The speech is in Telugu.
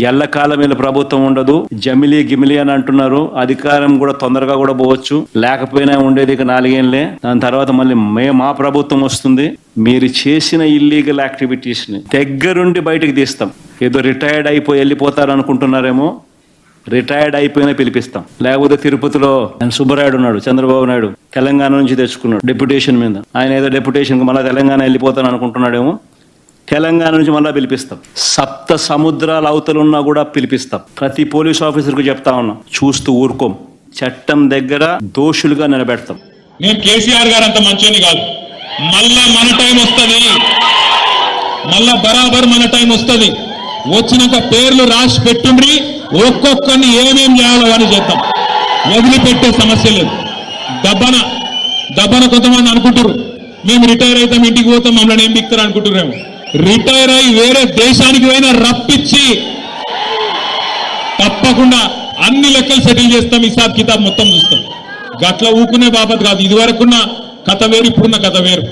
ఎల్లకాలం వీళ్ళ ప్రభుత్వం ఉండదు, జమిలీ గిమిలీ అని అంటున్నారు. అధికారం కూడా తొందరగా కూడా పోవచ్చు, లేకపోయినా ఉండేది ఇక 4 ఏళ్లే. దాని తర్వాత మళ్ళీ మా ప్రభుత్వం వస్తుంది. మీరు చేసిన ఇల్లీగల్ యాక్టివిటీస్ ని దగ్గరుండి బయటకు తీస్తాం. ఏదో రిటైర్డ్ అయిపోయి వెళ్ళిపోతారు అనుకుంటున్నారేమో, రిటైర్డ్ అయిపోయినా పిలిపిస్తాం. లేకపోతే తిరుపతిలో సుబ్బరాయుడు ఉన్నాడు, చంద్రబాబు నాయుడు తెలంగాణ నుంచి తెచ్చుకున్నాడు డెప్యుటేషన్ మీద. ఆయన ఏదో డెప్యుటేషన్ మళ్ళీ తెలంగాణ వెళ్ళిపోతాను అనుకుంటున్నాడేమో, తెలంగాణ నుంచి మళ్ళీ పిలిపిస్తాం. 7 సముద్రాల అవతలున్నా కూడా పిలిపిస్తాం. ప్రతి పోలీస్ ఆఫీసర్కు చెప్తా ఉన్నాం, చూస్తూ ఊరుకోం. చట్టం దగ్గర దోషులుగా నిలబెడతాం. నేను కేసీఆర్ గారు అంత మంచోని కాదు. మళ్ళా మన టైం వస్తుంది, మళ్ళా బరాబర్ మన టైం వస్తుంది. వచ్చినాక పేర్లు రాసి పెట్టుండ్రి, ఒక్కొక్కరిని ఏమేం చేయాలో అని చేద్దాం. వదిలిపెట్టే సమస్య లేదు. దబ్బన కొంతమంది అనుకుంటారు మేము రిటైర్ అవుతాం, ఇంటికి పోతాం, మమ్మల్ని ఏం బిక్తారు అనుకుంటున్నాము. రిటైర్ అయి వేరే దేశానికి పోయినా రప్పించి తప్పకుండా అన్ని లెక్కలు సెటిల్ చేస్తాం. హిసాబ్ కితాబ్ మొత్తం చూస్తాం. గట్ల ఊకునే బాబత్ కాదు. ఇది వరకున్న కథ వేరు, ఇప్పుడున్న కథ వేరు.